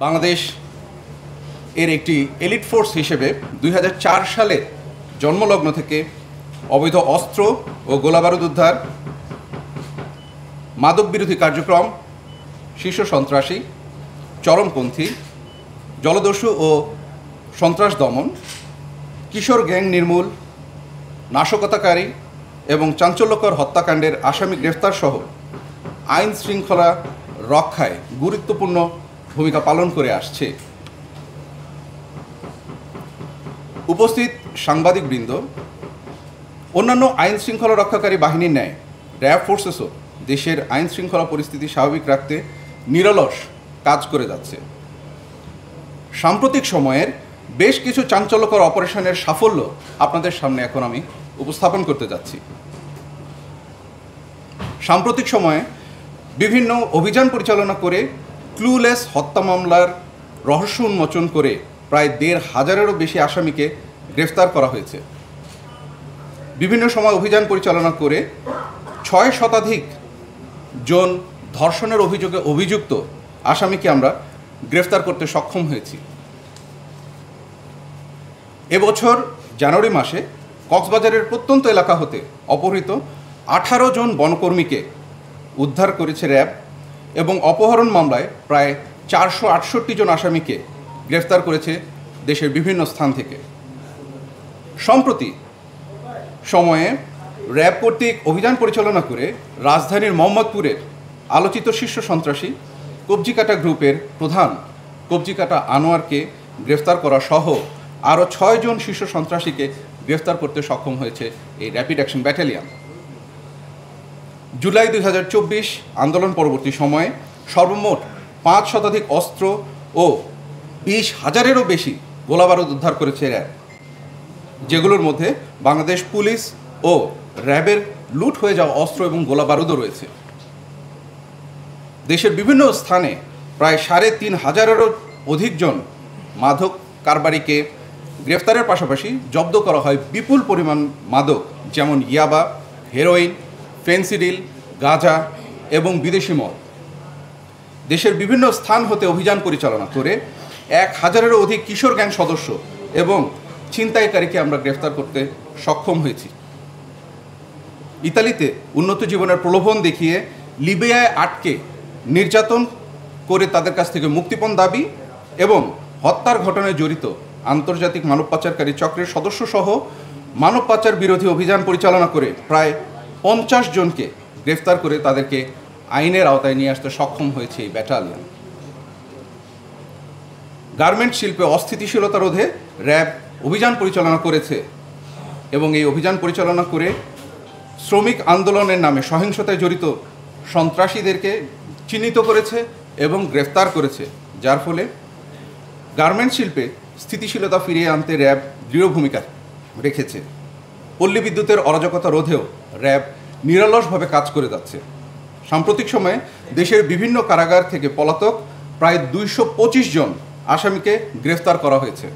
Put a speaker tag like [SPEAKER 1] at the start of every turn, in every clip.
[SPEAKER 1] বাংলাদেশ এর একটি elite force হিসেবে 2004 সালে জন্মলগ্ন থেকে অবৈধ অস্ত্র ও গোলাবারুদ উদ্ধার, মাদক বিরোধী কার্যক্রম, শীর্ষ সন্ত্রাসী, চরমপন্থী, জলদস্যু ও সন্ত্রাস দমন, কিশোর গ্যাং নির্মূল, নাশকতাকারী এবং চাঞ্চল্যকর হত্যাকাণ্ডের আসামি গ্রেফতার সহ আইন শৃঙ্খলা রক্ষায় গুরুত্বপূর্ণ ভূমিকা পালন করে আসছে। উপস্থিত সাংবাদিকবৃন্দ, অন্যান্য আইন শৃঙ্খলা রক্ষাকারী বাহিনীর ন্যায় র্যাব ফোর্সেসও দেশের আইন শৃঙ্খলা পরিস্থিতি স্বাভাবিক রাখতে নিরলস কাজ করে যাচ্ছে। সাম্প্রতিক সময়ের বেশ কিছু চাঞ্চল্যকর অপারেশনের সাফল্য আপনাদের সামনে এখন আমি উপস্থাপন করতে যাচ্ছি। সাম্প্রতিক সময়ে বিভিন্ন অভিযান পরিচালনা করে ক্লুলেস হত্যা মামলার রহস্য উন্মোচন করে প্রায় 1,500-এরও বেশি আসামিকে গ্রেফতার করা হয়েছে। বিভিন্ন সময় অভিযান পরিচালনা করে 6 শতাধিক জন ধর্ষণের অভিযোগে অভিযুক্ত আসামিকে আমরা গ্রেফতার করতে সক্ষম হয়েছি। এবছর জানুয়ারি মাসে কক্সবাজারের প্রত্যন্ত এলাকা হতে অপহৃত 18 জন বনকর্মীকে উদ্ধার করেছে র্যাব এবং অপহরণ মামলায় প্রায় 468 জন আসামিকে গ্রেফতার করেছে দেশের বিভিন্ন স্থান থেকে। সম্প্রতি সময়ে র্যাব কর্তৃক অভিযান পরিচালনা করে রাজধানীর মোহাম্মদপুরের আলোচিত শীর্ষ সন্ত্রাসী কবজিকাটা গ্রুপের প্রধান কবজিকাটা আনোয়ারকে গ্রেফতার করা সহ আরও 6 জন শীর্ষ সন্ত্রাসীকে গ্রেফতার করতে সক্ষম হয়েছে এই র্যাপিড অ্যাকশন ব্যাটালিয়ন। জুলাই 2024 আন্দোলন পরবর্তী সময়ে সর্বমোট 5 শতাধিক অস্ত্র ও 20,000-এরও বেশি গোলাবারুদ উদ্ধার করেছে র্যাব, যেগুলোর মধ্যে বাংলাদেশ পুলিশ ও র্যাবের লুট হয়ে যাওয়া অস্ত্র এবং গোলাবারুদও রয়েছে। দেশের বিভিন্ন স্থানে প্রায় 3,500-এরও অধিক জন মাদক কারবারিকে গ্রেফতারের পাশাপাশি জব্দ করা হয় বিপুল পরিমাণ মাদক, যেমন ইয়াবা, হেরোইন, ফেন্সিডিল, গাঁজা এবং বিদেশি মদ। দেশের বিভিন্ন স্থান হতে অভিযান পরিচালনা করে 1,000-এরও অধিক কিশোর গ্যাং সদস্য এবং ছিনতাইকারীকে আমরা গ্রেফতার করতে সক্ষম হয়েছি। ইতালিতে উন্নত জীবনের প্রলোভন দেখিয়ে লিবিয়ায় আটকে নির্যাতন করে তাদের কাছ থেকে মুক্তিপণ দাবি এবং হত্যার ঘটনায় জড়িত আন্তর্জাতিক মানব পাচারকারী চক্রের সদস্যসহ মানব পাচার বিরোধী অভিযান পরিচালনা করে প্রায় 50 জনকে গ্রেফতার করে তাদেরকে আইনের আওতায় নিয়ে আসতে সক্ষম হয়েছে এই ব্যাটালিয়ন। গার্মেন্ট শিল্পে অস্থিতিশীলতা রোধে র্যাব অভিযান পরিচালনা করেছে এবং এই অভিযান পরিচালনা করে শ্রমিক আন্দোলনের নামে সহিংসতায় জড়িত সন্ত্রাসীদেরকে চিহ্নিত করেছে এবং গ্রেফতার করেছে, যার ফলে গার্মেন্ট শিল্পে স্থিতিশীলতা ফিরিয়ে আনতে র্যাব দৃঢ় ভূমিকা রেখেছে। পল্লী বিদ্যুতের অরাজকতা রোধেও র্যাব নিরলসভাবে কাজ করে যাচ্ছে। সাম্প্রতিক সময়ে দেশের বিভিন্ন কারাগার থেকে পলাতক প্রায় 225 জন আসামিকে গ্রেফতার করা হয়েছে।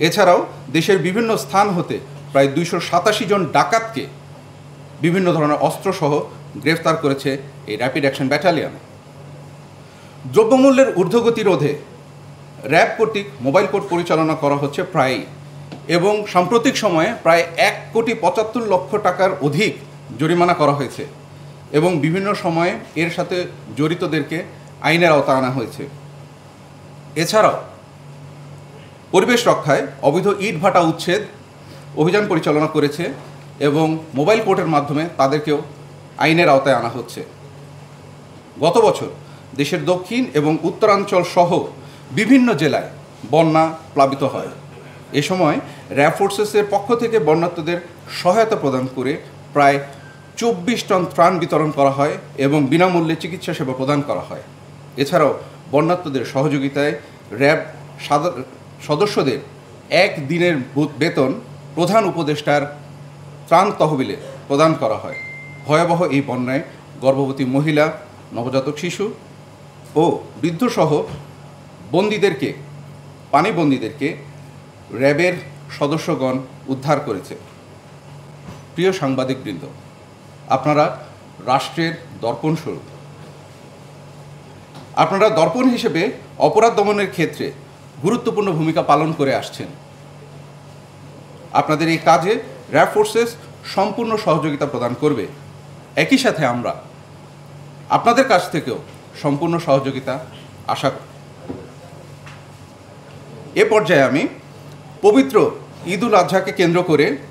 [SPEAKER 1] এছাড়াও দেশের বিভিন্ন স্থান হতে প্রায় 287 জন ডাকাতকে বিভিন্ন ধরনের অস্ত্রসহ গ্রেফতার করেছে এই র্যাপিড অ্যাকশন ব্যাটালিয়ন। দ্রব্যমূল্যের ঊর্ধ্বগতি রোধে র্যাব কর্তৃক মোবাইল কোর্ট পরিচালনা করা হচ্ছে প্রায়ই, এবং সাম্প্রতিক সময়ে প্রায় 1,75,00,000 টাকার অধিক জরিমানা করা হয়েছে এবং বিভিন্ন সময়ে এর সাথে জড়িতদেরকে আইনের আওতায় আনা হয়েছে। এছাড়াও পরিবেশ রক্ষায় অবৈধ ইট ভাটা উচ্ছেদ অভিযান পরিচালনা করেছে এবং মোবাইল কোর্টের মাধ্যমে তাদেরকেও আইনের আওতায় আনা হচ্ছে। গত বছর দেশের দক্ষিণ এবং উত্তরাঞ্চল সহ বিভিন্ন জেলায় বন্যা প্লাবিত হয়। এ সময় র্যাব ফোর্সেসের পক্ষ থেকে বন্যার্তদের সহায়তা প্রদান করে প্রায় 24 টন ত্রাণ বিতরণ করা হয় এবং বিনামূল্যে চিকিৎসা সেবা প্রদান করা হয়। এছাড়াও বন্যার্তদের সহযোগিতায় র্যাব সদস্যদের 1 দিনের বেতন প্রধান উপদেষ্টার ত্রাণ তহবিলে প্রদান করা হয়। ভয়াবহ এই বন্যায় গর্ভবতী মহিলা, নবজাতক শিশু ও বৃদ্ধসহ পানিবন্দীদেরকে র্যাবের সদস্যগণ উদ্ধার করেছে। প্রিয় সাংবাদিকবৃন্দ, আপনারা রাষ্ট্রের দর্পণ স্বরূপ। আপনারা দর্পণ হিসেবে অপরাধ দমনের ক্ষেত্রে গুরুত্বপূর্ণ ভূমিকা পালন করে আসছেন। আপনাদের এই কাজে র্যাব ফোর্সেস সম্পূর্ণ সহযোগিতা প্রদান করবে। একই সাথে আমরা আপনাদের কাছ থেকেও সম্পূর্ণ সহযোগিতা আশা করি। এ পর্যায়ে আমি পবিত্র ঈদ উল আজহাকে কেন্দ্র করে